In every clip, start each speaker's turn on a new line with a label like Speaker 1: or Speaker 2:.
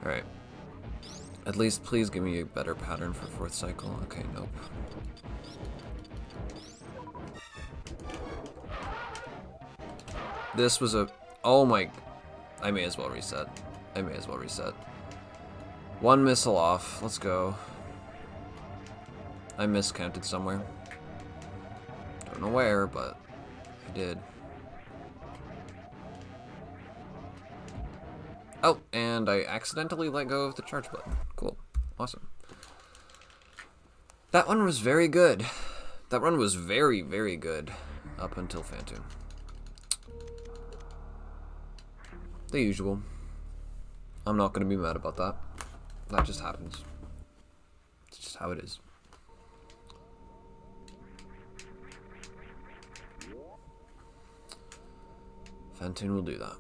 Speaker 1: Alright. At least please give me a better pattern for fourth cycle. Okay, nope. This was a... Oh my... I may as well reset. I may as well reset. One missile off. Let's go. I miscounted somewhere. Don't know where, but I did. Oh, and I accidentally let go of the charge button. Cool. Awesome. That one was very good. That run was very, very good up until Phantom. The usual. I'm not going to be mad about that. That just happens. It's just how it is. Phantom will do that.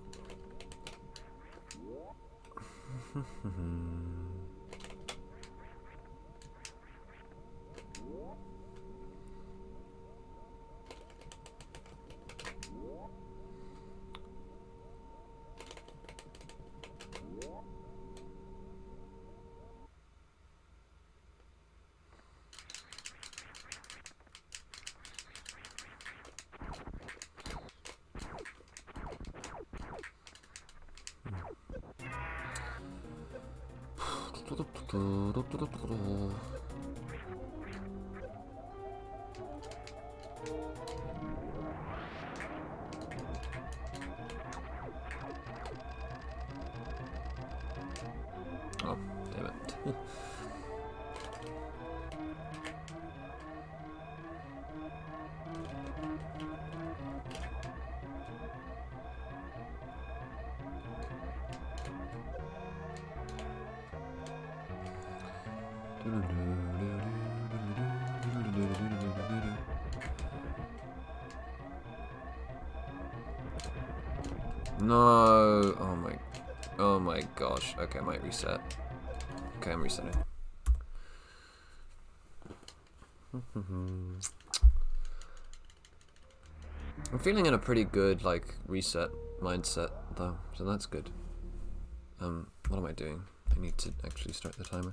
Speaker 1: Oh, damn it. No, oh my gosh. Okay, I might reset. Okay, I'm resetting. I'm feeling in a pretty good, like, reset mindset, though, so that's good. What am I doing? I need to actually start the timer.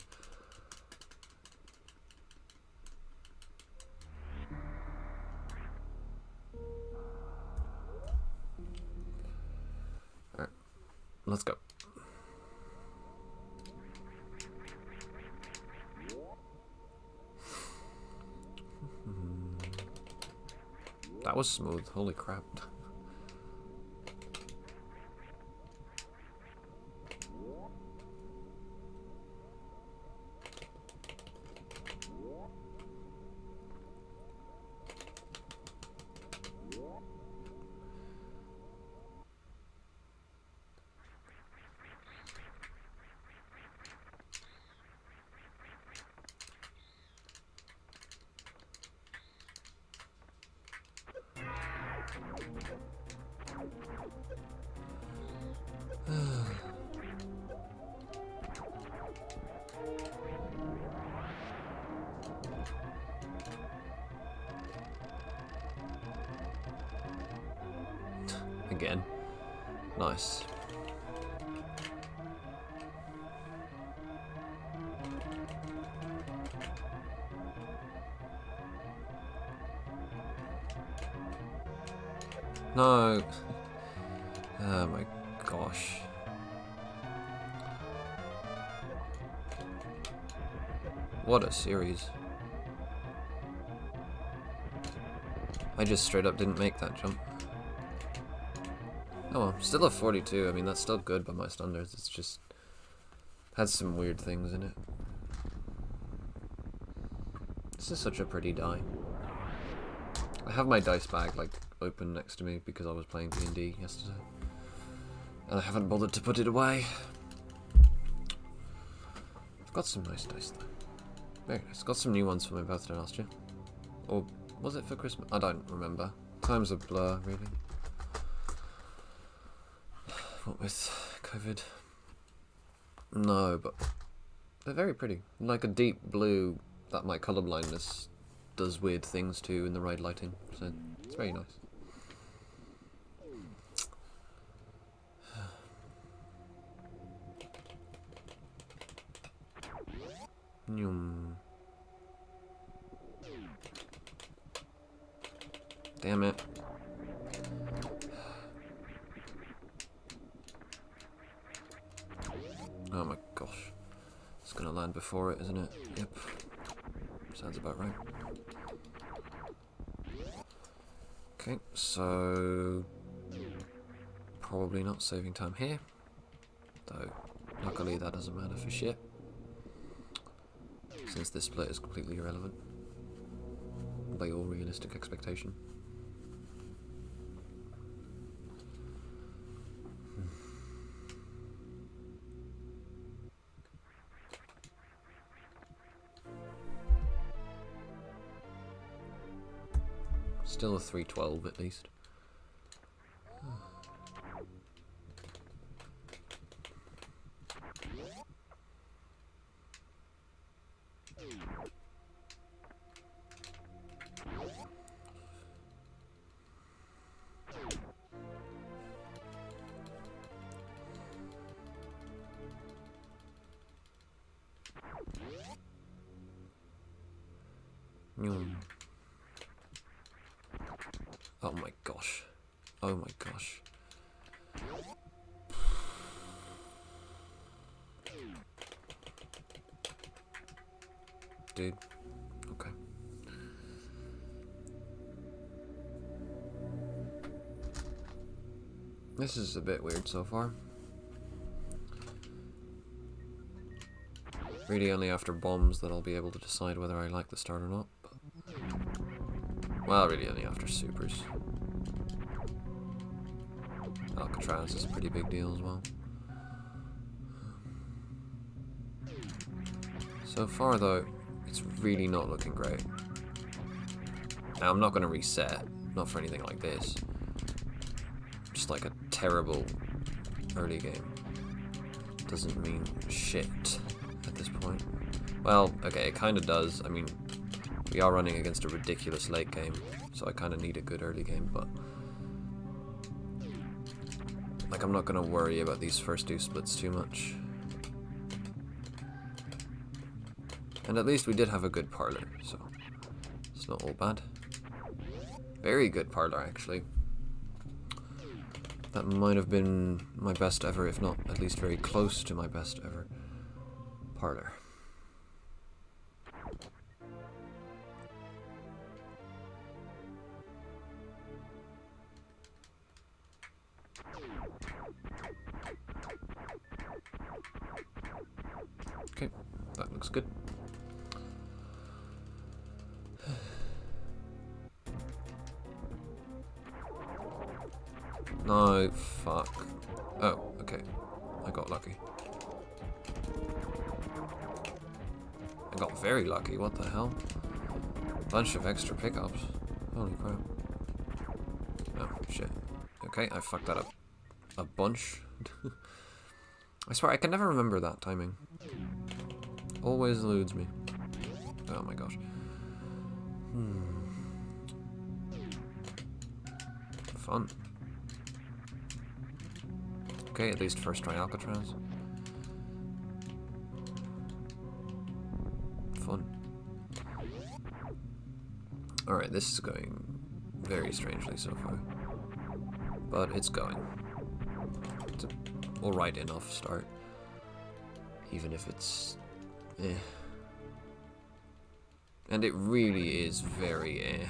Speaker 1: Alright, let's go. That was smooth, holy crap. Again. Nice. No. Oh my gosh. What a series. I just straight up didn't make that jump. Oh well, still a 42. I mean, that's still good by my standards. It's just has some weird things in it. This is such a pretty die. I have my dice bag like open next to me because I was playing D&D yesterday, and I haven't bothered to put it away. I've got some nice dice though. Very nice. Got some new ones for my birthday last year, or was it for Christmas? I don't remember. Time's a blur, really. What with COVID? No, but they're very pretty. Like a deep blue that my colour blindness does weird things to in the right lighting. So it's very nice. Yum. Damn it. Oh my gosh. It's gonna land before it, isn't it? Yep. Sounds about right. Okay, so probably not saving time here. Though, luckily that doesn't matter for shit. Since this split is completely irrelevant. By all realistic expectation. Still a 312 at least. Oh my gosh. Oh my gosh. Dude. Okay. This is a bit weird so far. Really only after bombs that I'll be able to decide whether I like the start or not. But well, really only after supers. Alcatraz is a pretty big deal as well. So far though, it's really not looking great. Now I'm not going to reset, not for anything like this. Just like a terrible early game. Doesn't mean shit at this point. Well, okay, it kind of does. I mean, we are running against a ridiculous late game, so I kind of need a good early game, but like I'm not going to worry about these first two splits too much. And at least we did have a good parlor, so it's not all bad. Very good parlor, actually. That might have been my best ever, if not at least very close to my best ever parlor. Okay, that looks good. No, fuck. Oh, okay. I got lucky. I got very lucky, what the hell? Bunch of extra pickups. Holy crap. Oh, shit. Okay, I fucked that up a bunch. I swear, I can never remember that timing. Always eludes me. Oh my gosh. Fun. Okay, at least first try Alcatraz. Fun. Alright, this is going very strangely so far. But it's going. It's an alright enough start. Even if it's eh. And it really is very eh.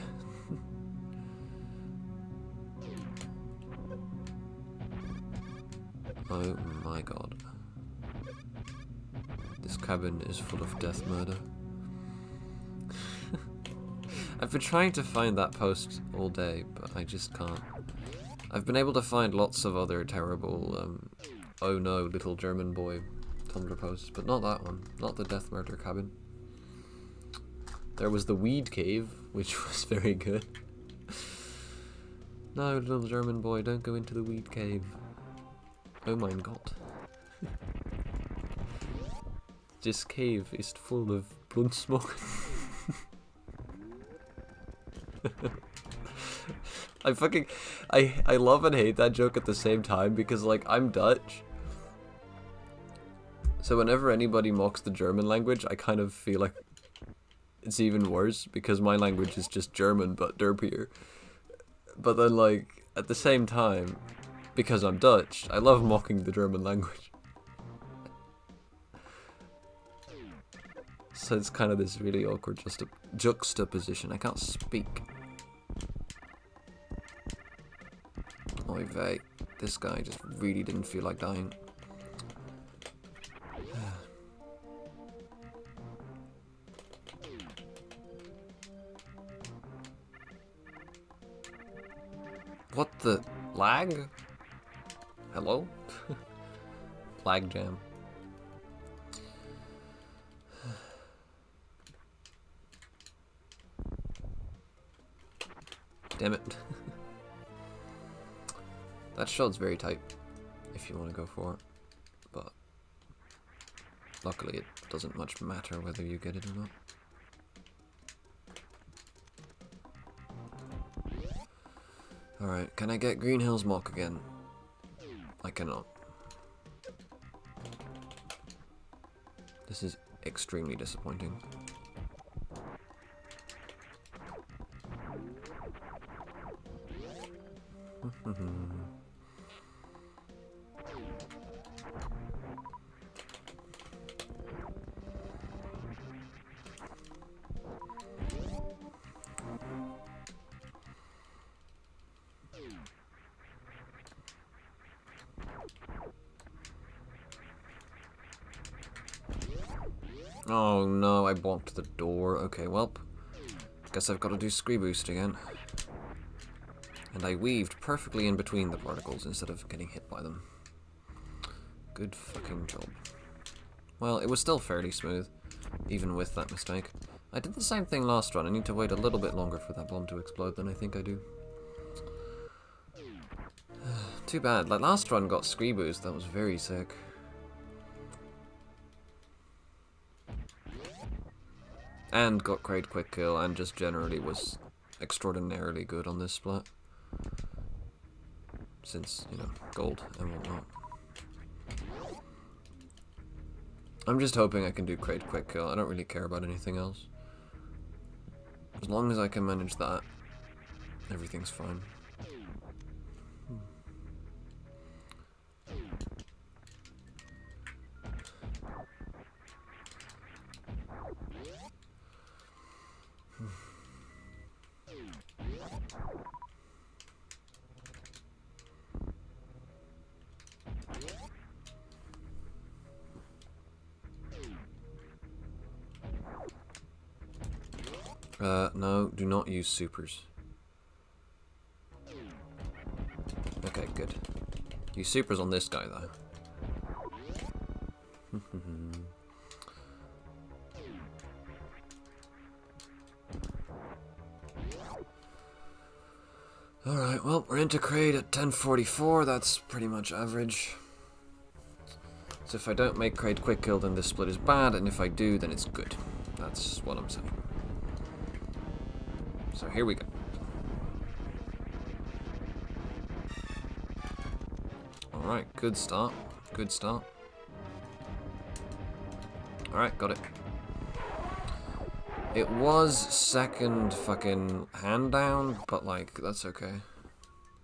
Speaker 1: Oh my god. This cabin is full of death murder. I've been trying to find that post all day, but I just can't. I've been able to find lots of other terrible, oh no, little German boy Tumblr posts, but not that one. Not the death murder cabin. There was the weed cave, which was very good. No, little German boy, don't go into the weed cave. Oh mein Gott. This cave is full of blood smoke. I love and hate that joke at the same time because like I'm Dutch. So whenever anybody mocks the German language, I kind of feel like it's even worse because my language is just German but derpier. But then, like, at the same time, because I'm Dutch, I love mocking the German language. So it's kind of this really awkward juxtaposition. I can't speak. Oy vey. This guy just really didn't feel like dying. What the? Lag? Hello? Lag jam. Damn it. That shot's very tight, if you want to go for it. But luckily it doesn't much matter whether you get it or not. Alright, can I get Green Hills Mock again? I cannot. This is extremely disappointing. Oh no, I blocked the door. Okay, well, guess I've got to do Scree Boost again. And I weaved perfectly in between the particles instead of getting hit by them. Good fucking job. Well, it was still fairly smooth, even with that mistake. I did the same thing last run. I need to wait a little bit longer for that bomb to explode than I think I do. Too bad. Like, last run got Scree Boost. That was very sick. And got Crate Quick Kill, and just generally was extraordinarily good on this split. Since, you know, gold and whatnot. I'm just hoping I can do Crate Quick Kill. I don't really care about anything else. As long as I can manage that, everything's fine. No, do not use supers. Okay, good. Use supers on this guy, though. Alright, well, we're into Crate at 10:44. That's pretty much average. So if I don't make Crate Quick Kill, then this split is bad, and if I do, then it's good. That's what I'm saying. So here we go. Alright, good start. Good start. Alright, got it. It was second fucking hand down, but like, that's okay.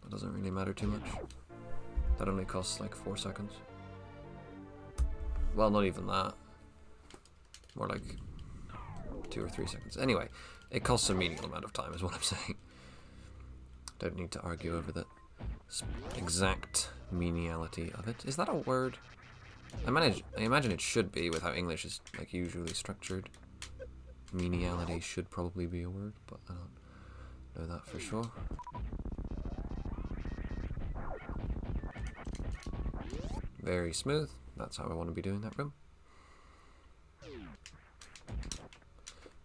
Speaker 1: That doesn't really matter too much. That only costs like 4 seconds. Well, not even that. More like 2 or 3 seconds. Anyway, it costs a meaningful amount of time is what I'm saying. Don't need to argue over the exact meniality of it. Is that a word? I imagine it should be with how English is like usually structured. Meniality should probably be a word, but I don't know that for sure. Very smooth. That's how I want to be doing that room.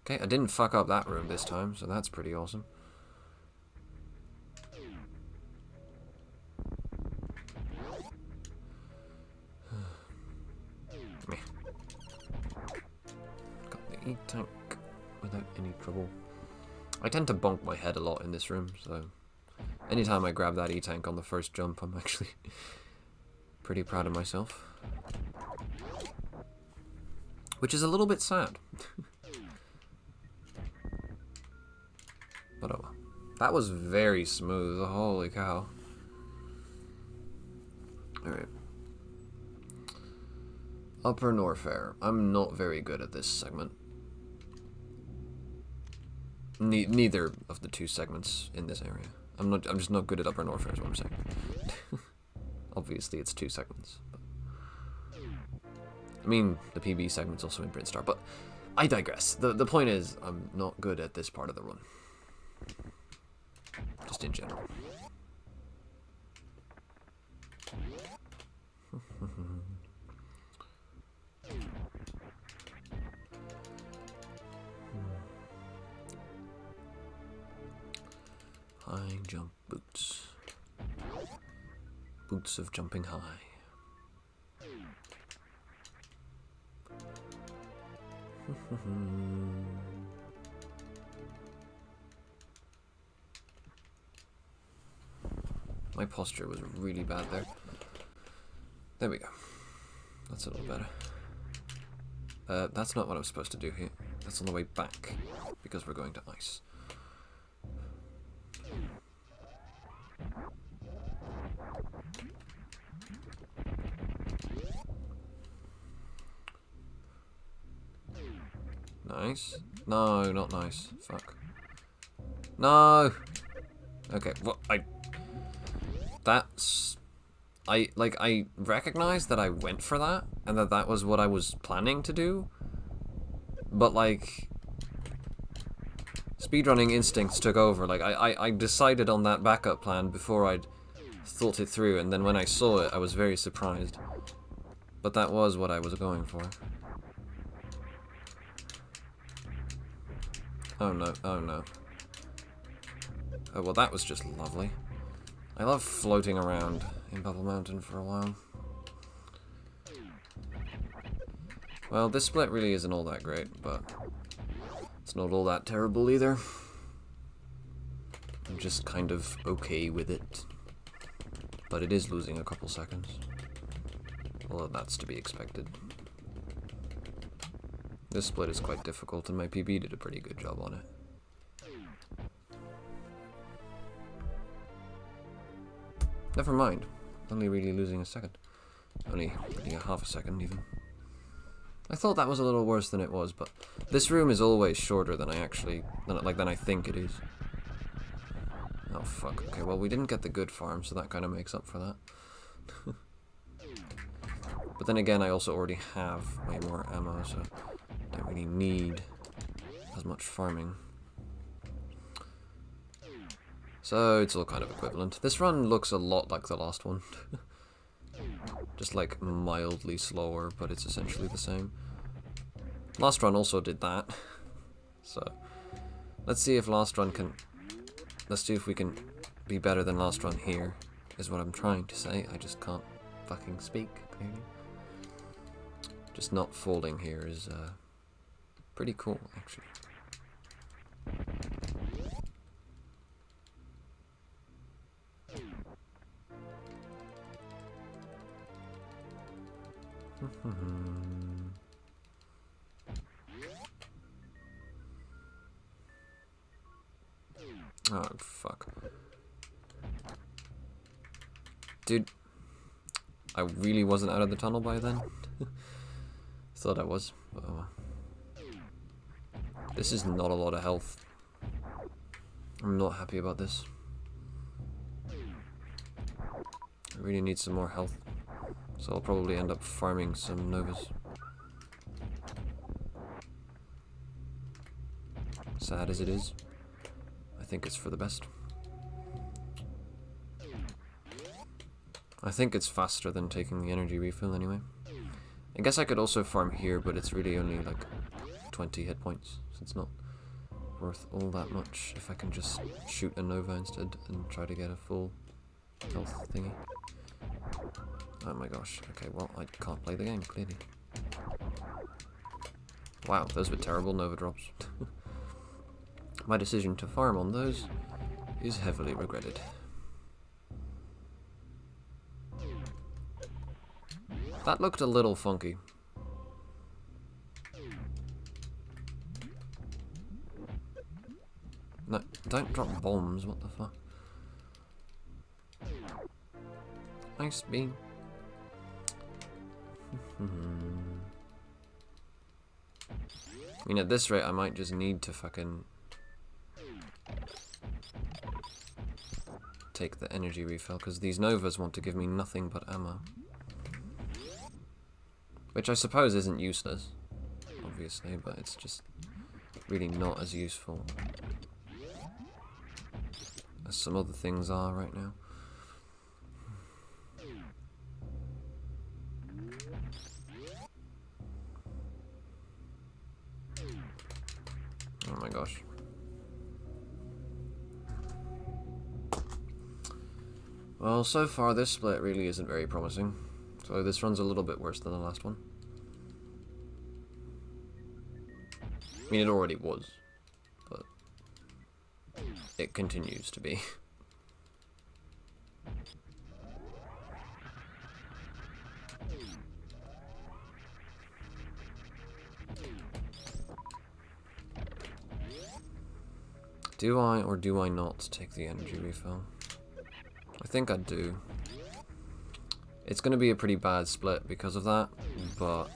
Speaker 1: Okay, I didn't fuck up that room this time, so that's pretty awesome. Meh. Got the E-tank without any trouble. I tend to bonk my head a lot in this room, so anytime I grab that E-tank on the first jump, I'm actually pretty proud of myself. Which is a little bit sad. But oh well. That was very smooth, holy cow. Alright. Upper Norfair. I'm not very good at this segment. Neither of the two segments in this area. I'm just not good at Upper Norfair is what I'm saying. Obviously it's two segments. But I mean, the PB segment's also in Brinstar, but I digress. The point is, I'm not good at this part of the run. Just in general. High jump boots. Boots of jumping high. My posture was really bad there. There we go. That's a little better. That's not what I was supposed to do here. That's on the way back, because we're going to ice. Nice. No, not nice. Fuck. No! Okay, well, I recognize that I went for that, and that was what I was planning to do, but, like, speedrunning instincts took over. Like, I decided on that backup plan before I'd thought it through, and then when I saw it, I was very surprised. But that was what I was going for. Oh no, oh no. Oh, well, that was just lovely. I love floating around in Bubble Mountain for a while. Well, this split really isn't all that great, but it's not all that terrible either. I'm just kind of okay with it. But it is losing a couple seconds. Although that's to be expected. This split is quite difficult, and my PB did a pretty good job on it. Never mind. Only really losing a second. Only a half a second, even. I thought that was a little worse than it was, but this room is always shorter than I think it is. Oh, fuck. Okay, well, we didn't get the good farm, so that kind of makes up for that. But then again, I also already have way more ammo, so I don't really need as much farming. So it's all kind of equivalent. This run looks a lot like the last one. Just like mildly slower, but it's essentially the same. Last run also did that. So let's see if last run can... Let's see if we can be better than last run here, is what I'm trying to say. I just can't fucking speak, clearly. Just not falling here is pretty cool, actually. Oh, fuck. Dude, I really wasn't out of the tunnel by then. Thought I was, but oh well. This is not a lot of health. I'm not happy about this. I really need some more health. So I'll probably end up farming some Novas. Sad as it is, I think it's for the best. I think it's faster than taking the energy refill anyway. I guess I could also farm here, but it's really only like 20 hit points, so it's not worth all that much if I can just shoot a Nova instead and try to get a full health thingy. Oh my gosh, okay, well, I can't play the game, clearly. Wow, those were terrible Nova drops. My decision to farm on those is heavily regretted. That looked a little funky. No, don't drop bombs, what the fuck? Ice beam. I mean, at this rate, I might just need to fucking take the energy refill, because these Novas want to give me nothing but ammo. Which I suppose isn't useless, obviously, but it's just really not as useful as some other things are right now. Oh my gosh. Well, so far this split really isn't very promising. So this run's a little bit worse than the last one. I mean, it already was, but it continues to be. Do I or do I not take the energy refill? I think I do. It's going to be a pretty bad split because of that, but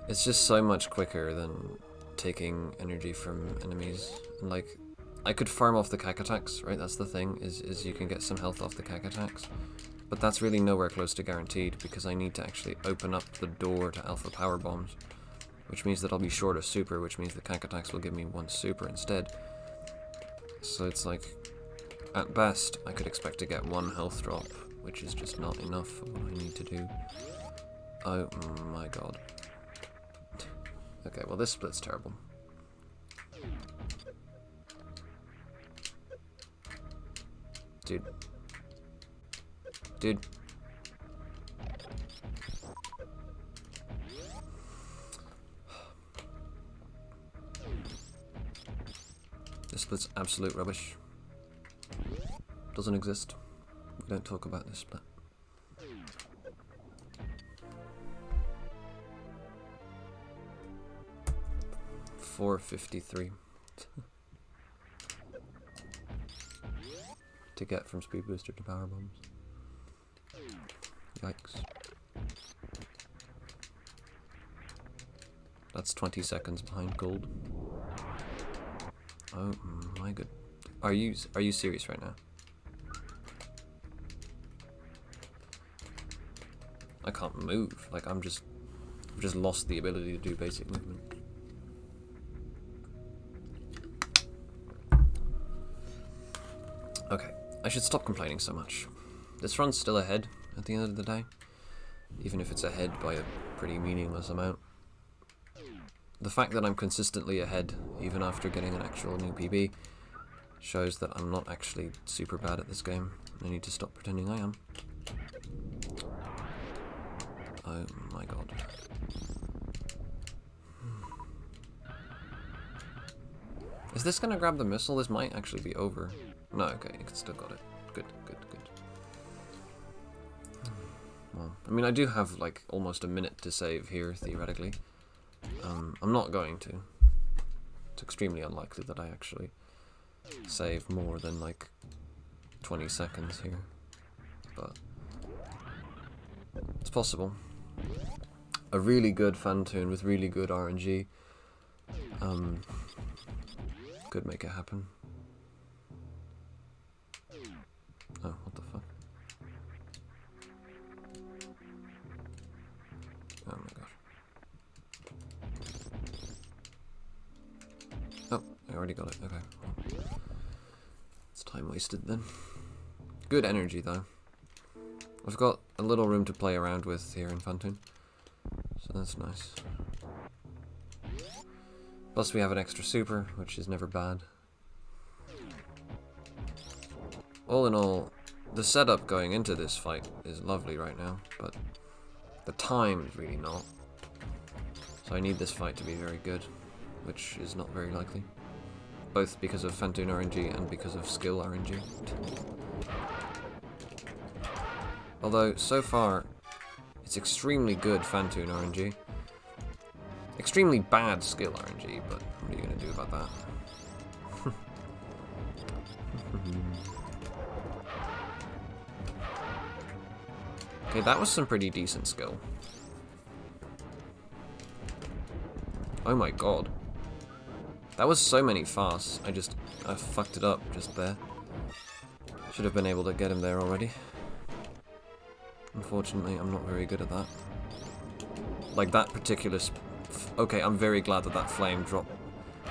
Speaker 1: it's just so much quicker than taking energy from enemies. And like, I could farm off the cack attacks, right? That's the thing, is you can get some health off the cack attacks. But that's really nowhere close to guaranteed, because I need to actually open up the door to alpha power bombs. Which means that I'll be short of super, which means the cack attacks will give me 1 super instead. So it's like, at best, I could expect to get 1 health drop, which is just not enough for what I need to do. Oh my god. Okay, well this split's terrible. Dude. Dude. This split's absolute rubbish. Doesn't exist. We don't talk about this split. $4.53 to get from speed booster to power bombs. Yikes. That's 20 seconds behind gold. Oh my god. Are you serious right now? I can't move. Like I've just lost the ability to do basic movement. Okay, I should stop complaining so much. This run's still ahead at the end of the day, even if it's ahead by a pretty meaningless amount. The fact that I'm consistently ahead, even after getting an actual new PB, shows that I'm not actually super bad at this game. I need to stop pretending I am. Oh my god. Is this gonna grab the missile? This might actually be over. No, okay, it still got it. Good, good, good. Well, I mean, I do have like almost a minute to save here, theoretically. I'm not going to. It's extremely unlikely that I actually save more than like 20 seconds here, but it's possible. A really good Phantoon with really good RNG could make it happen. Oh, what the fuck? Oh my gosh. Oh, I already got it, okay. It's time wasted then. Good energy though. I've got a little room to play around with here in Phantoon, so that's nice. Plus we have an extra super, which is never bad. All in all, the setup going into this fight is lovely right now, but the time is really not. So I need this fight to be very good, which is not very likely. Both because of Phantoon RNG and because of skill RNG. Although, so far, it's extremely good Phantoon RNG. Extremely bad skill RNG, but what are you going to do about that? Okay, that was some pretty decent skill. Oh my god. That was so many fasts. I fucked it up just there. Should have been able to get him there already. Unfortunately, I'm not very good at that. Like that particular... Okay, I'm very glad that that flame dropped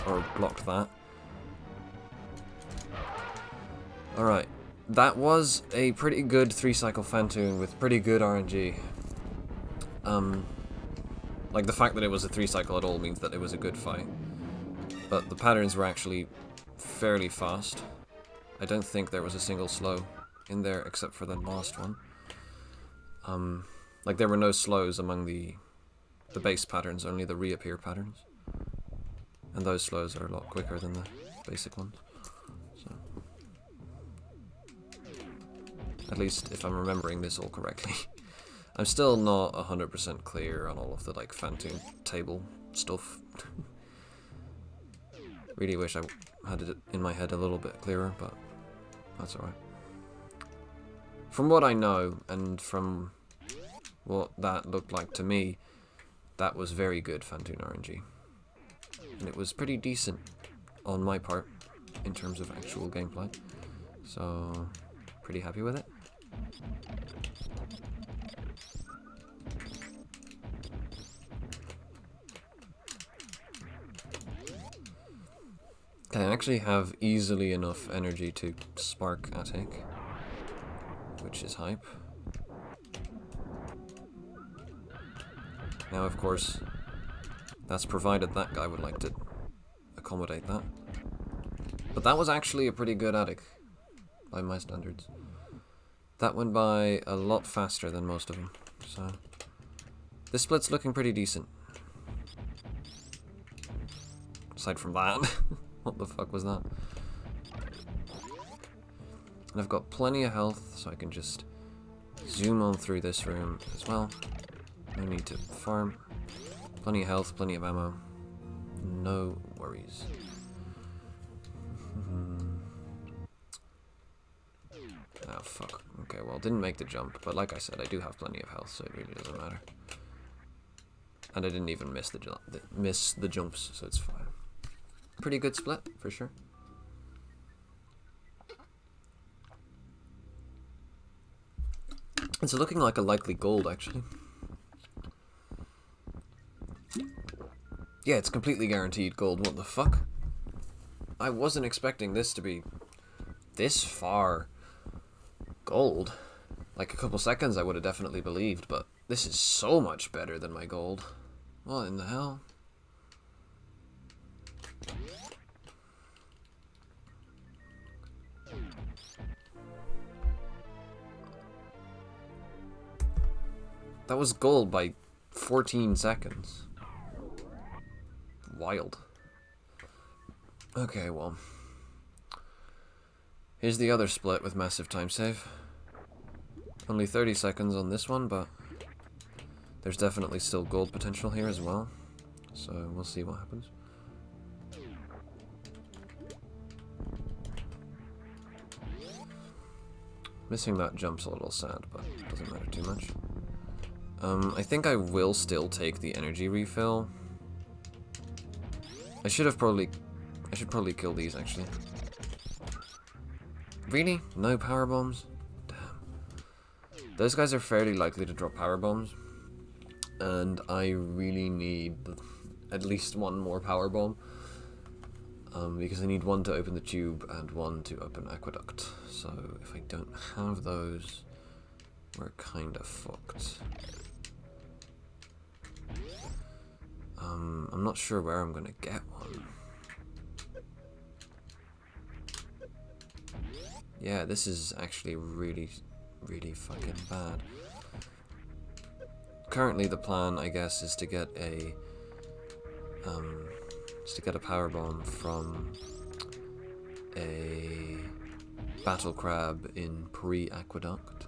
Speaker 1: or blocked that. Alright. That was a pretty good 3-cycle Phantoon with pretty good RNG. Like the fact that it was a 3-cycle at all means that it was a good fight. But the patterns were actually fairly fast. I don't think there was a single slow in there except for the last one. Like there were no slows among the base patterns, only the reappear patterns. And those slows are a lot quicker than the basic ones. So. At least if I'm remembering this all correctly. I'm still not 100% clear on all of the like Phantoon table stuff. Really wish I had it in my head a little bit clearer, but that's alright. From what I know, and from what that looked like to me, that was very good Phantoon RNG. And it was pretty decent on my part in terms of actual gameplay. So, pretty happy with it. Okay, I actually have easily enough energy to spark Attic, which is hype. Now, of course, that's provided that guy would like to accommodate that. But that was actually a pretty good Attic, by my standards. That went by a lot faster than most of them, so... This split's looking pretty decent. Aside from that. What the fuck was that? And I've got plenty of health, so I can just zoom on through this room as well. No need to farm. Plenty of health, plenty of ammo. No worries. Oh, fuck. Okay, well, didn't make the jump, but like I said, I do have plenty of health, so it really doesn't matter. And I didn't even miss the jumps, so it's fine. Pretty good split, for sure. It's looking like a likely gold, actually. Yeah, it's completely guaranteed gold. What the fuck? I wasn't expecting this to be this far gold. Like a couple seconds I would have definitely believed, but this is so much better than my gold. What in the hell? That was gold by 14 seconds. Wild. Okay, well. Here's the other split with massive time save. Only 30 seconds on this one, but there's definitely still gold potential here as well. So we'll see what happens. Missing that jump's a little sad, but it doesn't matter too much. I think I will still take the energy refill. I should probably kill these, actually. Really? No power bombs? Damn. Those guys are fairly likely to drop power bombs. And I really need at least one more power bomb. Because I need one to open the tube and one to open aqueduct. So if I don't have those, we're kind of fucked. I'm not sure where I'm gonna get one. Yeah, this is actually really, really fucking bad. Currently the plan, I guess, is to get a power bomb from a battle crab in pre-aqueduct,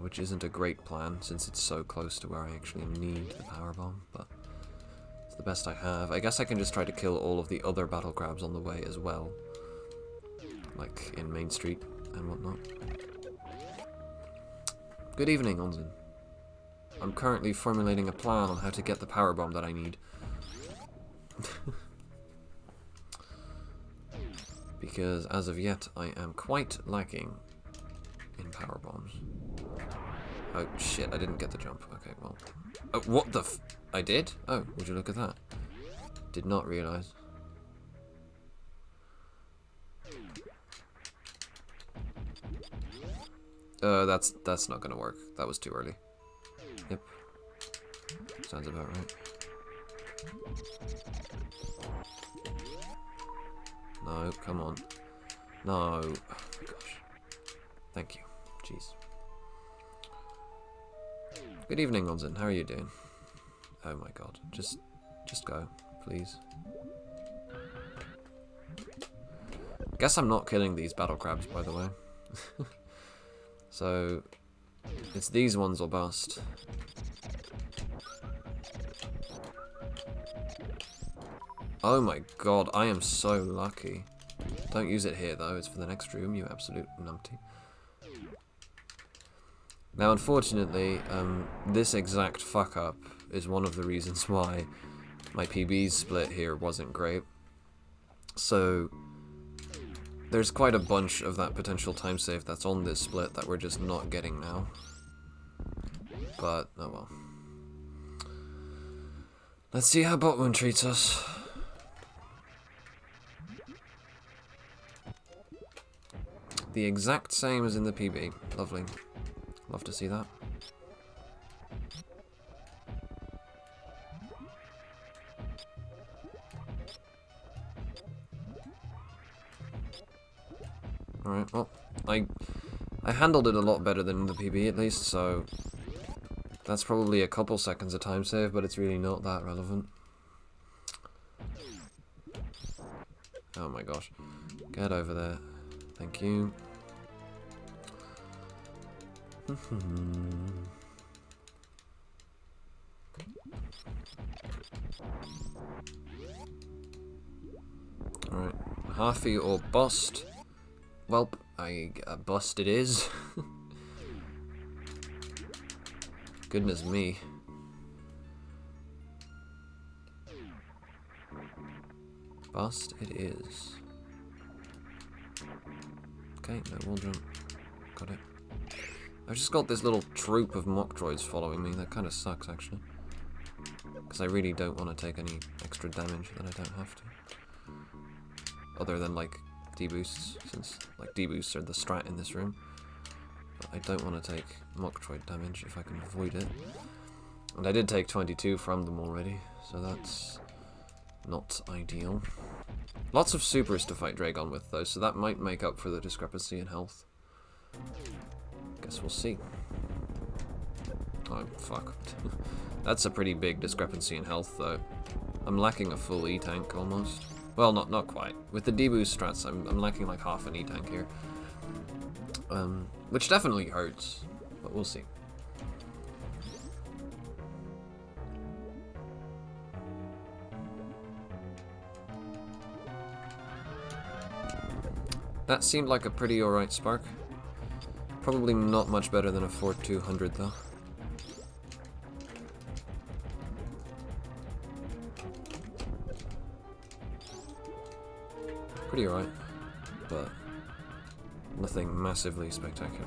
Speaker 1: which isn't a great plan since it's so close to where I actually need the power bomb. But the best I have. I guess I can just try to kill all of the other battle crabs on the way as well. Like in Main Street and whatnot. Good evening, Onzen. I'm currently formulating a plan on how to get the power bomb that I need. Because as of yet, I am quite lacking in power bombs. Oh shit, I didn't get the jump. Okay, well. Oh, what the f- I did? Oh, would you look at that? Did not realize. That's not gonna work. That was too early. Yep. Sounds about right. No, come on. No. Oh my gosh. Thank you. Jeez. Good evening, Onzen. How are you doing? Oh my god. Just go, please. Guess I'm not killing these battle crabs, by the way. So, it's these ones or bust. Oh my god, I am so lucky. Don't use it here though, it's for the next room, you absolute numpty. Now unfortunately, this exact fuck up is one of the reasons why my PB's split here wasn't great. So, there's quite a bunch of that potential time save that's on this split that we're just not getting now. But, oh well. Let's see how Botwoon treats us. The exact same as in the PB. Lovely. Love to see that. Alright, well, I handled it a lot better than the PB at least, so that's probably a couple seconds of time save, but it's really not that relevant. Oh my gosh. Get over there. Thank you. Alright, Harfy or bust. Well, bust it is. Goodness me. Bust it is. Okay, no wall jump. Got it. I've just got this little troop of mock droids following me. That kind of sucks, actually. Because I really don't want to take any extra damage that I don't have to. Other than, like, deboosts, since, like, deboosts are the strat in this room. But I don't want to take mock droid damage if I can avoid it. And I did take 22 from them already, so that's not ideal. Lots of supers to fight Dragon with, though, so that might make up for the discrepancy in health. Guess we'll see. Oh, fuck. That's a pretty big discrepancy in health, though. I'm lacking a full E-tank, almost. Well, not quite. With the deboost strats, I'm lacking like half an E-tank here. Which definitely hurts, but we'll see. That seemed like a pretty alright spark. Probably not much better than a 4200 though. Pretty alright, but nothing massively spectacular.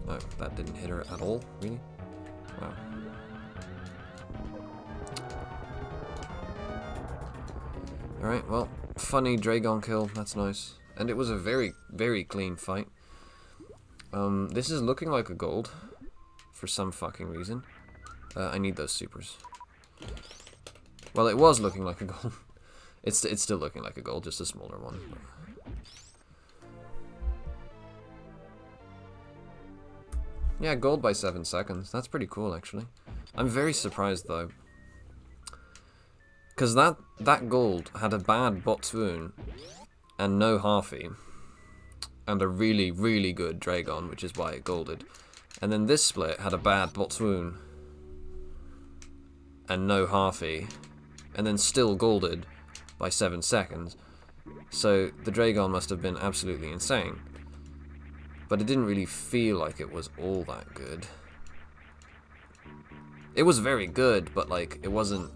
Speaker 1: Oh, that didn't hit her at all, really? Wow. Alright, well, funny Dragon kill, that's nice. And it was a very, very clean fight. This is looking like a gold, for some fucking reason. I need those supers. Well, it was looking like a gold. It's still looking like a gold, just a smaller one. Yeah, gold by 7 seconds. That's pretty cool, actually. I'm very surprised, though. Because that gold had a bad Botwoon and no Harfy. And a really, really good Dragon, which is why it golded. And then this split had a bad Botswoon and no halfie, and then still golded by 7 seconds. So the Dragon must have been absolutely insane. But it didn't really feel like it was all that good. It was very good, but like it wasn't.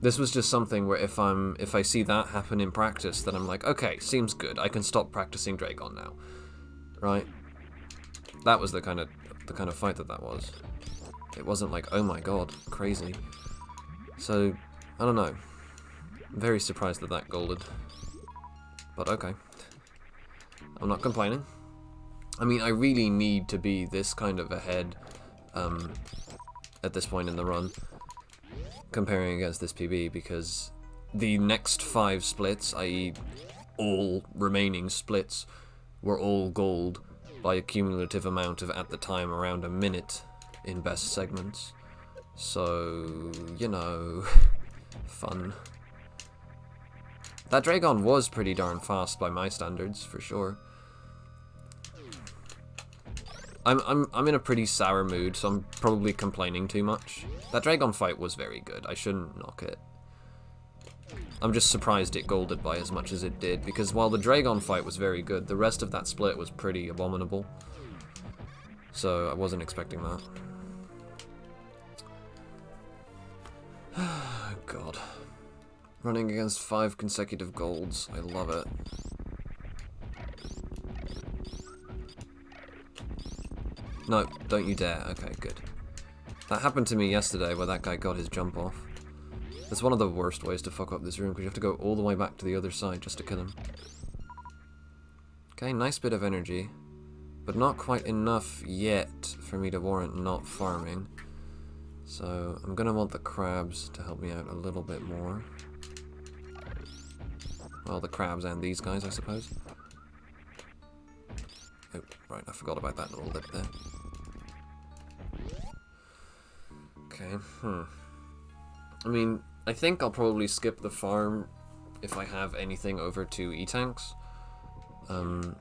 Speaker 1: This was just something where if I see that happen in practice, then I'm like, okay, seems good. I can stop practicing Dragon now, right? That was the kind of fight that was. It wasn't like, oh my god, crazy. So I don't know. I'm very surprised that golded, but okay. I'm not complaining. I mean, I really need to be this kind of ahead at this point in the run, comparing against this PB, because the next 5 splits, i.e. all remaining splits, were all gold by a cumulative amount of, at the time, around a minute in best segments. So, you know, fun. That Dragon was pretty darn fast by my standards, for sure. I'm in a pretty sour mood, so I'm probably complaining too much. That Dragon fight was very good. I shouldn't knock it. I'm just surprised it golded by as much as it did, because while the Dragon fight was very good, the rest of that split was pretty abominable. So I wasn't expecting that. God. Running against 5 consecutive golds. I love it. No, don't you dare. Okay, good. That happened to me yesterday where that guy got his jump off. That's one of the worst ways to fuck up this room, because you have to go all the way back to the other side just to kill him. Okay, nice bit of energy, but not quite enough yet for me to warrant not farming. So I'm gonna want the crabs to help me out a little bit more. Well, the crabs and these guys, I suppose. Oh, right, I forgot about that little lip there. Okay, I mean, I think I'll probably skip the farm if I have anything over 2 E-tanks. But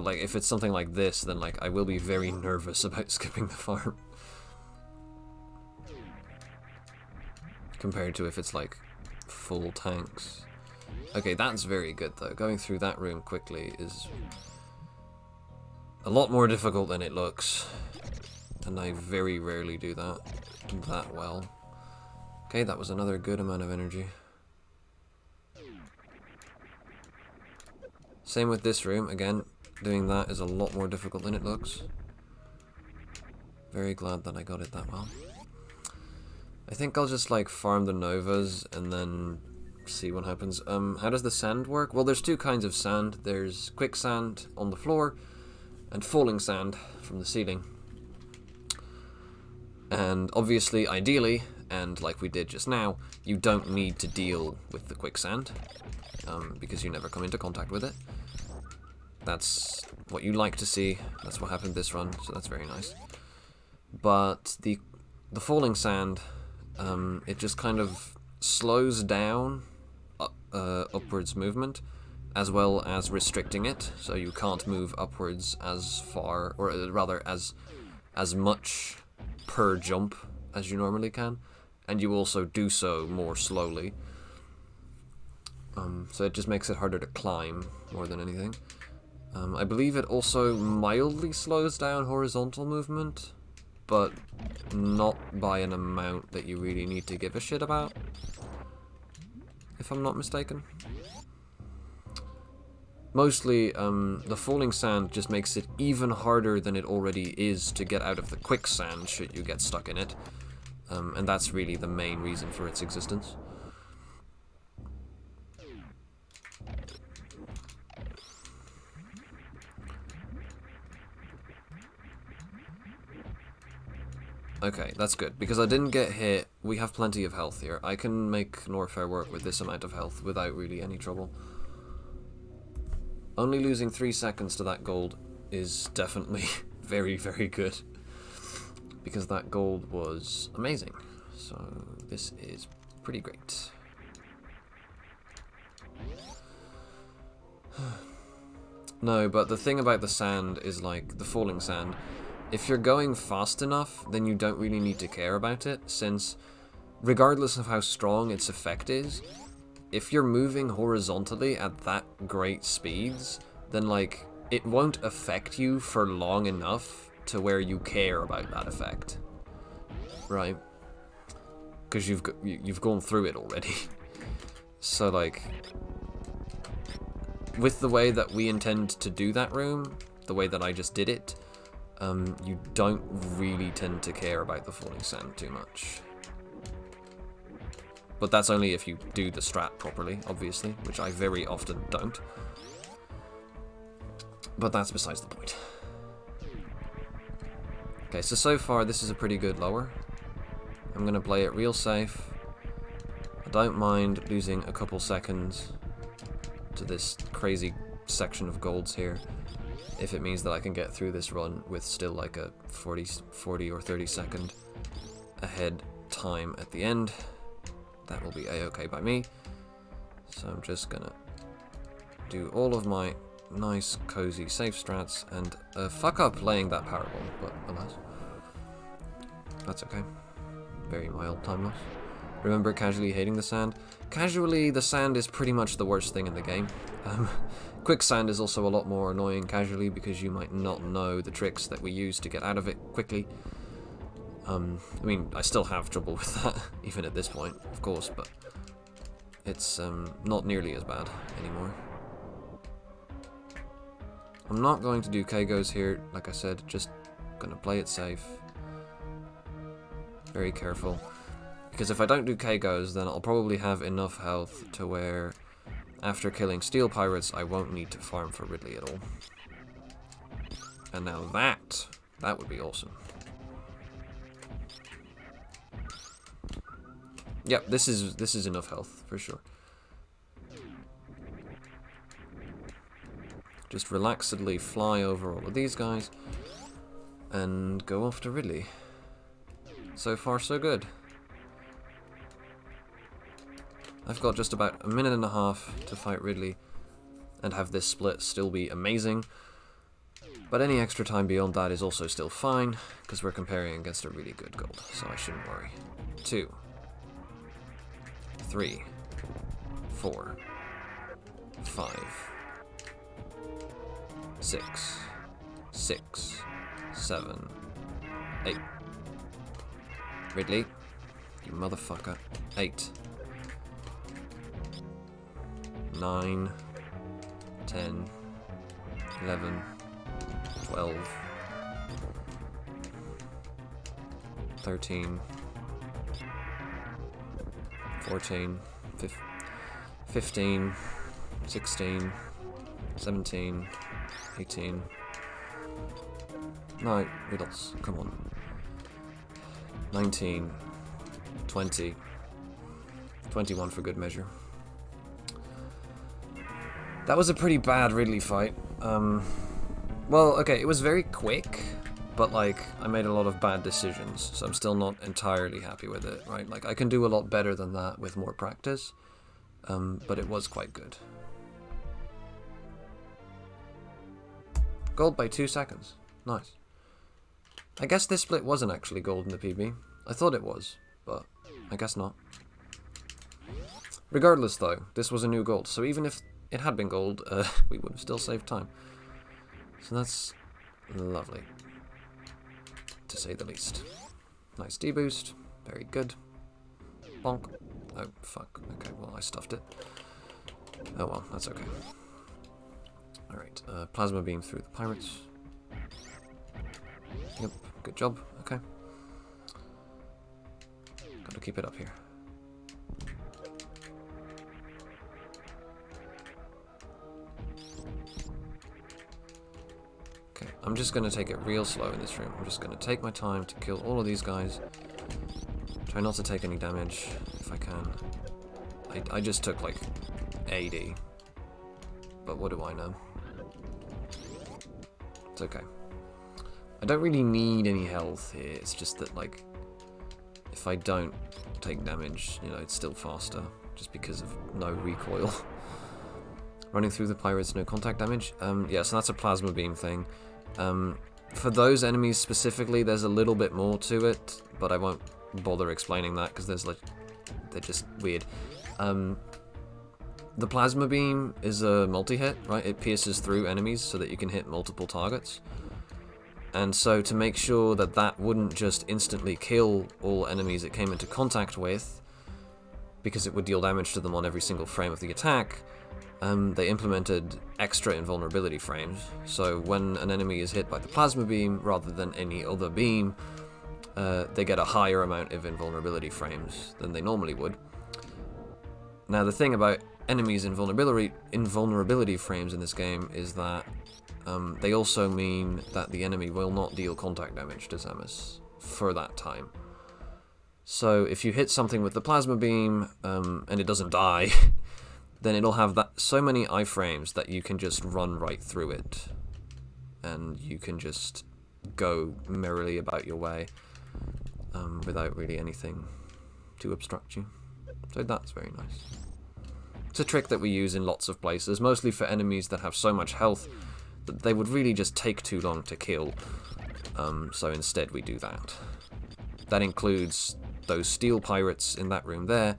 Speaker 1: like, if it's something like this, then like, I will be very nervous about skipping the farm. Compared to if it's like, full tanks. Okay, that's very good though. Going through that room quickly is a lot more difficult than it looks. And I very rarely do that well. Okay, that was another good amount of energy. Same with this room, again, doing that is a lot more difficult than it looks. Very glad that I got it that well. I think I'll just like farm the Novas and then see what happens. How does the sand work? Well, there's 2 kinds of sand. There's quicksand on the floor and falling sand from the ceiling. And obviously, ideally, and like we did just now, you don't need to deal with the quicksand, because you never come into contact with it. That's what you like to see. That's what happened this run, so that's very nice. But the falling sand, it just kind of slows down upwards movement, as well as restricting it, so you can't move upwards as far, or rather as much per jump as you normally can, and you also do so more slowly. So it just makes it harder to climb more than anything. I believe it also mildly slows down horizontal movement, but not by an amount that you really need to give a shit about, if I'm not mistaken. Mostly, the falling sand just makes it even harder than it already is to get out of the quicksand should you get stuck in it. And that's really the main reason for its existence. Okay, that's good, because I didn't get hit. We have plenty of health here. I can make Norfair work with this amount of health without really any trouble. Only losing 3 seconds to that gold is definitely very, very good, because that gold was amazing. So this is pretty great. No, but the thing about the sand is, like, the falling sand, if you're going fast enough, then you don't really need to care about it, since regardless of how strong its effect is, if you're moving horizontally at that great speeds, then, like, it won't affect you for long enough to where you care about that effect. Right? Because you've gone through it already. So, like, with the way that we intend to do that room, the way that I just did it, you don't really tend to care about the falling sand too much. But that's only if you do the strat properly, obviously, which I very often don't. But that's besides the point. Okay, so far this is a pretty good lower. I'm going to play it real safe. I don't mind losing a couple seconds to this crazy section of golds here, if it means that I can get through this run with still like a 40 or 30 second ahead time at the end. That will be a-okay by me. So I'm just gonna do all of my nice, cozy, safe strats, and fuck up playing that power bomb, but alas. That's okay. Very mild time loss. Remember casually hating the sand? Casually, the sand is pretty much the worst thing in the game. Quicksand is also a lot more annoying casually because you might not know the tricks that we use to get out of it quickly. I mean, I still have trouble with that, even at this point, of course, but it's not nearly as bad anymore. I'm not going to do K-Goes here, like I said, just gonna play it safe. Very careful. Because if I don't do K-Goes, then I'll probably have enough health to where, after killing Steel Pirates, I won't need to farm for Ridley at all. And now that would be awesome. Yep, this is enough health, for sure. Just relaxedly fly over all of these guys, and go off to Ridley. So far, so good. I've got just about a minute and a half to fight Ridley, and have this split still be amazing. But any extra time beyond that is also still fine, because we're comparing against a really good gold, so I shouldn't worry. 2, 3, 4, 5, 6, 7, 8. Ridley, you motherfucker. 8, 9, 10, 11, 12, 13, 14, 15, 16, 17, 18. No, riddles, come on. 19, 20, 21 for good measure. That was a pretty bad Ridley fight. Well, okay, it was very quick, but, like, I made a lot of bad decisions, so I'm still not entirely happy with it, right? Like, I can do a lot better than that with more practice, but it was quite good. Gold by 2 seconds. Nice. I guess this split wasn't actually gold in the PB. I thought it was, but I guess not. Regardless, though, this was a new gold, so even if it had been gold, we would have still saved time. So that's lovely, to say the least. Nice deboost, very good. Bonk. Oh, fuck. Okay, well, I stuffed it. Oh well, that's okay. Alright, plasma beam through the pirates. Yep, good job, okay. Gotta keep it up here. Okay, I'm just gonna take it real slow in this room. I'm just gonna take my time to kill all of these guys. Try not to take any damage, if I can. I just took, like, 80. But what do I know? It's okay. I don't really need any health here, it's just that, like, if I don't take damage, you know, it's still faster, just because of no recoil. Running through the pirates, no contact damage. Yeah, so that's a plasma beam thing. For those enemies specifically, there's a little bit more to it, but I won't bother explaining that because there's like they're just weird. The plasma beam is a multi-hit, right? It pierces through enemies so that you can hit multiple targets. And so to make sure that that wouldn't just instantly kill all enemies it came into contact with, because it would deal damage to them on every single frame of the attack, they implemented extra invulnerability frames. So when an enemy is hit by the plasma beam, rather than any other beam, they get a higher amount of invulnerability frames than they normally would. Now the thing about enemies' invulnerability frames in this game is that they also mean that the enemy will not deal contact damage to Samus for that time. So if you hit something with the plasma beam and it doesn't die, then it'll have so many iframes that you can just run right through it, and you can just go merrily about your way without really anything to obstruct you. So that's very nice. It's a trick that we use in lots of places, mostly for enemies that have so much health that they would really just take too long to kill. So instead we do that. That includes those steel pirates in that room there.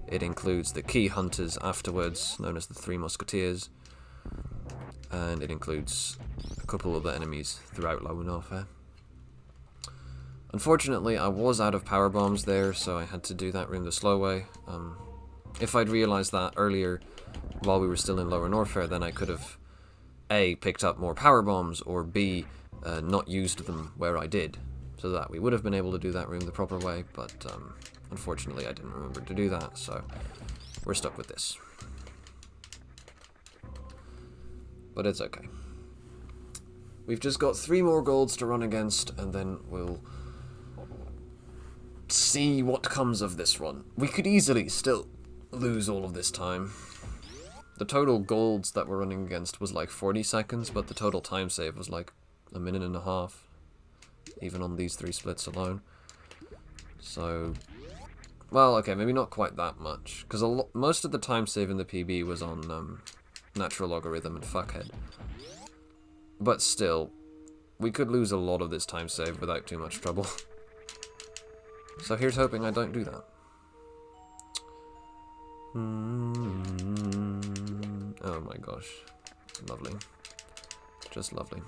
Speaker 1: It includes the key hunters afterwards, known as the Three Musketeers. And it includes a couple other enemies throughout Lower Norfair. Unfortunately, I was out of power bombs there, so I had to do that room the slow way. If I'd realized that earlier, while we were still in Lower Norfair, then I could have A, picked up more power bombs, or B, not used them where I did, so that we would have been able to do that room the proper way, but unfortunately I didn't remember to do that, so we're stuck with this. But it's okay. We've just got 3 more golds to run against, and then we'll see what comes of this one. We could easily still lose all of this time. The total golds that we're running against was like 40 seconds, but the total time save was like a minute and a half, even on these 3 splits alone. So, well, okay, maybe not quite that much, because most of the time save in the PB was on natural logarithm and fuckhead. But still, we could lose a lot of this time save without too much trouble. So here's hoping I don't do that. Oh my gosh. Lovely. Just lovely.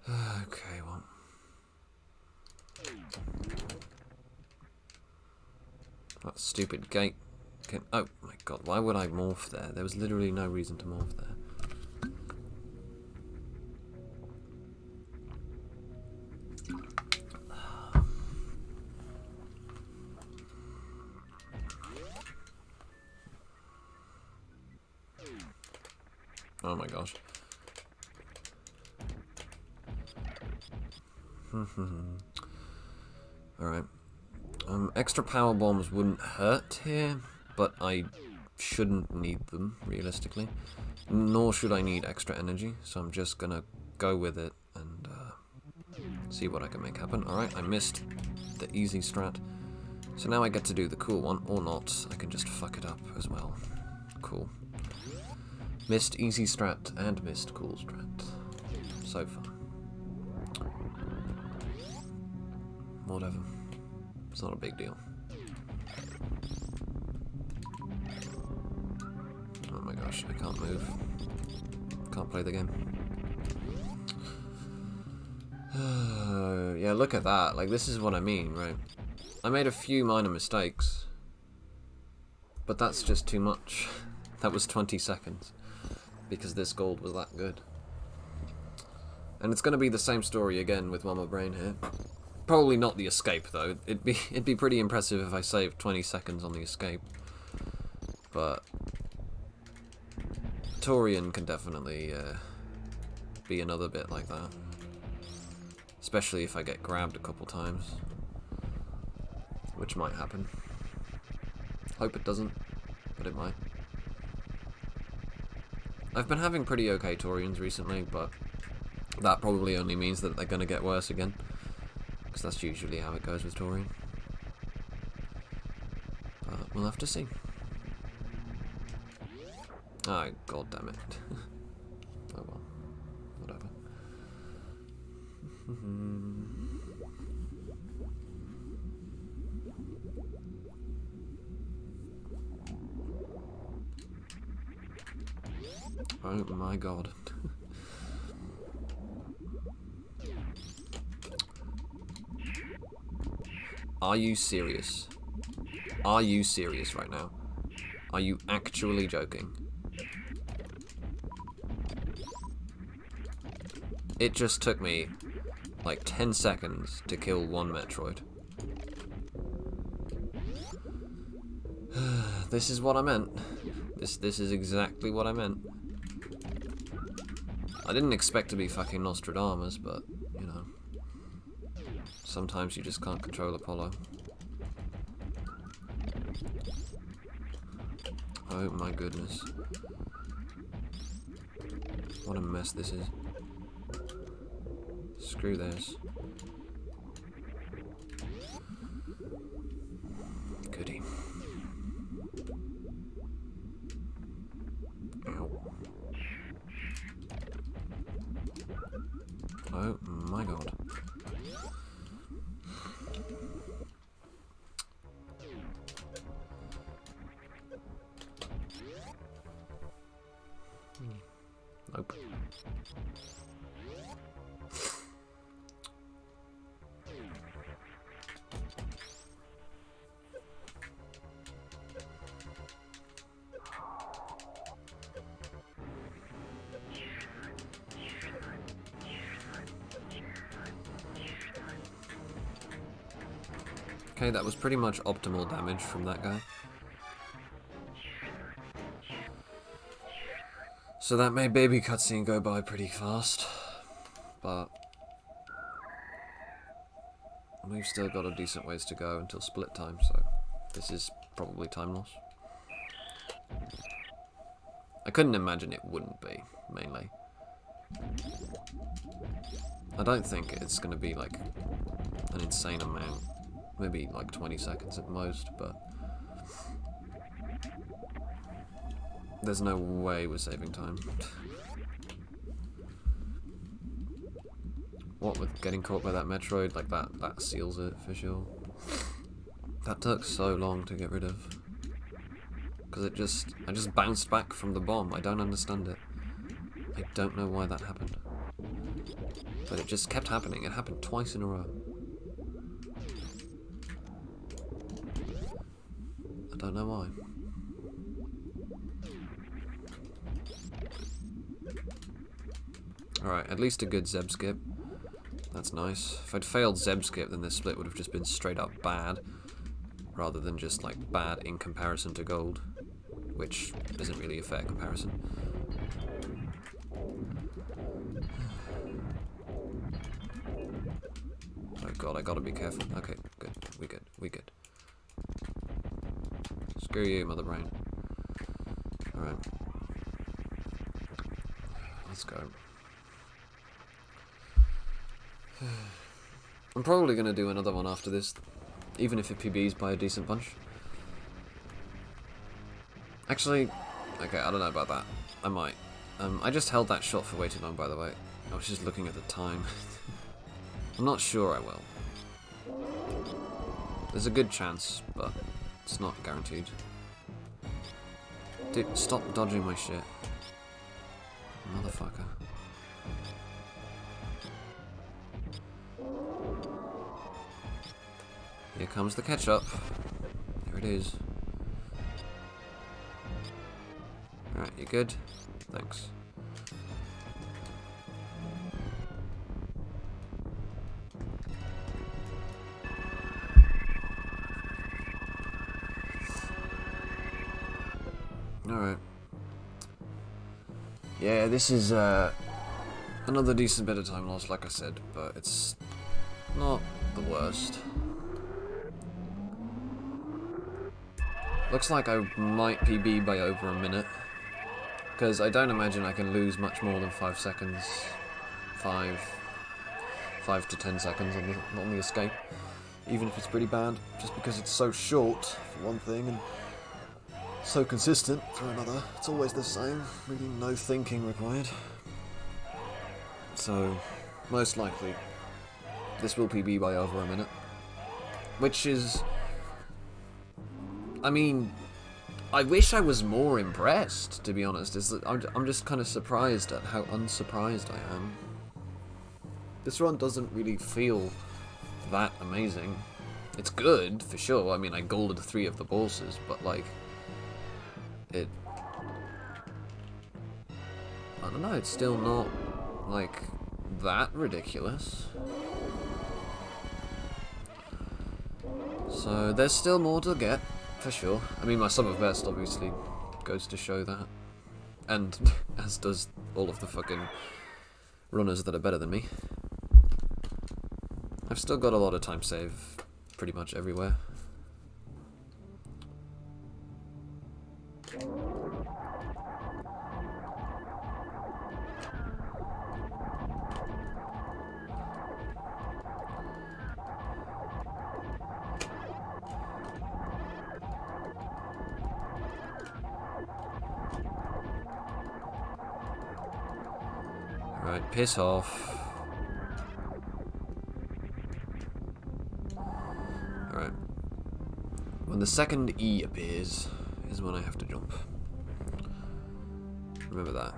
Speaker 1: Okay, well. That stupid gate. Oh my god, why would I morph there? There was literally no reason to morph there. Oh my gosh. Alright. Extra power bombs wouldn't hurt here, but I shouldn't need them, realistically. Nor should I need extra energy, so I'm just gonna go with it and see what I can make happen. Alright, I missed the easy strat. So now I get to do the cool one, or not. I can just fuck it up as well. Cool. Missed easy strat and missed cool strat. So fun. Whatever. It's not a big deal. Oh my gosh, I can't move. Can't play the game. Yeah, look at that. Like, this is what I mean, right? I made a few minor mistakes, but that's just too much. That was 20 seconds, because this gold was that good. And it's going to be the same story again with Mama Brain here. Probably not the escape, though. It'd be pretty impressive if I saved 20 seconds on the escape. But Torian can definitely be another bit like that. Especially if I get grabbed a couple times. Which might happen. Hope it doesn't, but it might. I've been having pretty okay Taurians recently, but that probably only means that they're going to get worse again. Because that's usually how it goes with Taurian. But we'll have to see. Oh, god damn it. Oh well. Whatever. Oh my god. Are you serious? Are you serious right now? Are you actually joking? It just took me like 10 seconds to kill one Metroid. This is what I meant. This is exactly what I meant. I didn't expect to be fucking Nostradamus, but, you know. Sometimes you just can't control Apollo. Oh my goodness. What a mess this is. Screw this. Goody. Ow. Oh my god. Nope. Okay, that was pretty much optimal damage from that guy. So that made baby cutscene go by pretty fast, but we've still got a decent ways to go until split time, so this is probably time loss. I couldn't imagine it wouldn't be, mainly. I don't think it's going to be like an insane amount, maybe like 20 seconds at most, but there's no way we're saving time. What with getting caught by that Metroid, like that seals it for sure. That took so long to get rid of. Because I just bounced back from the bomb. I don't understand it. I don't know why that happened. But it just kept happening. It happened twice in a row. I don't know why. Alright, at least a good Zeb skip. That's nice. If I'd failed Zeb skip, then this split would have just been straight up bad, rather than just like bad in comparison to gold, which isn't really a fair comparison. Oh god, I gotta be careful. Okay, good. We good. We good. Screw you, mother brain. Alright. Let's go. I'm probably going to do another one after this, even if it PBs by a decent bunch. Actually, okay, I don't know about that. I might. I just held that shot for way too long, by the way. I was just looking at the time. I'm not sure I will. There's a good chance, but it's not guaranteed. Dude, stop dodging my shit. Motherfucker. Here comes the ketchup. There it is. Alright, you good? Thanks. Alright. Yeah, this is another decent bit of time lost, like I said, but it's not the worst. Looks like I might PB by over a minute. Because I don't imagine I can lose much more than 5 seconds. 5 to 10 seconds on the escape. Even if it's pretty bad, just because it's so short, for one thing, and so consistent for another. It's always the same, really no thinking required. So, most likely, this will PB by over a minute. Which is... I mean, I wish I was more impressed, to be honest. I'm just kind of surprised at how unsurprised I am. This run doesn't really feel that amazing. It's good, for sure. I mean, I golded 3 of the bosses, but, like, I don't know, it's still not, like, that ridiculous. So, there's still more to get, for sure. I mean, my sum of best, obviously, goes to show that. And, as does all of the fucking runners that are better than me. I've still got a lot of time save pretty much everywhere. Alright, piss off. Alright. When the second E appears, is when I have to jump. Remember that.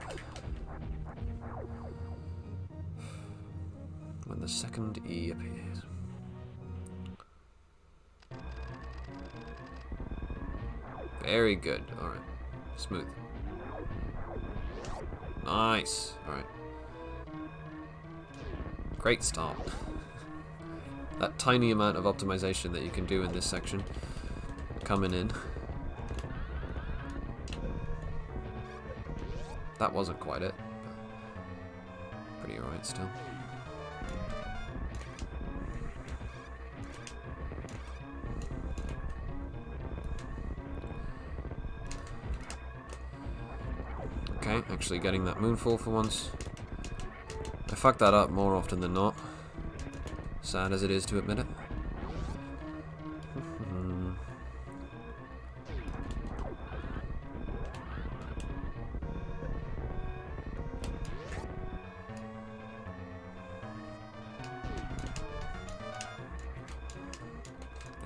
Speaker 1: When the second E appears. Very good. Alright. Smooth. Nice. Alright. Great start. That tiny amount of optimization that you can do in this section coming in. That wasn't quite it, but pretty alright still. Okay, actually getting that moonfall for once. I fuck that up more often than not. Sad as it is to admit it.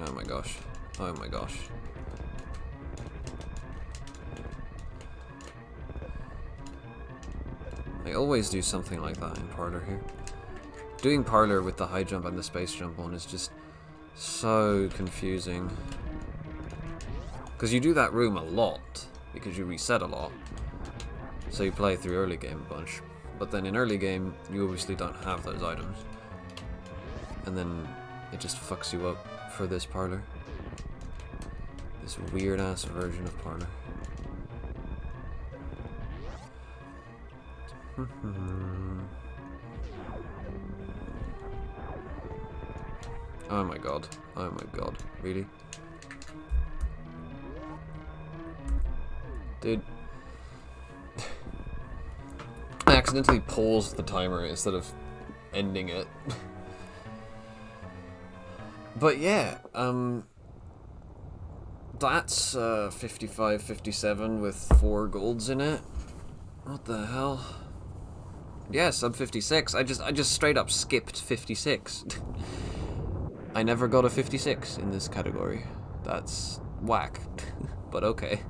Speaker 1: Oh my gosh. Oh my gosh. I always do something like that in Parlor here. Doing Parlor with the high jump and the space jump on is just so confusing. Because you do that room a lot, because you reset a lot. So you play through early game a bunch. But then in early game, you obviously don't have those items. And then it just fucks you up for this Parlor. This weird ass version of Parlor. Oh my god. Oh my god. Really? Dude. I accidentally paused the timer instead of ending it. But yeah, that's 55, 57 with 4 golds in it. What the hell? Yeah, sub 56. I just straight up skipped 56. I never got a 56 in this category. That's whack. But okay.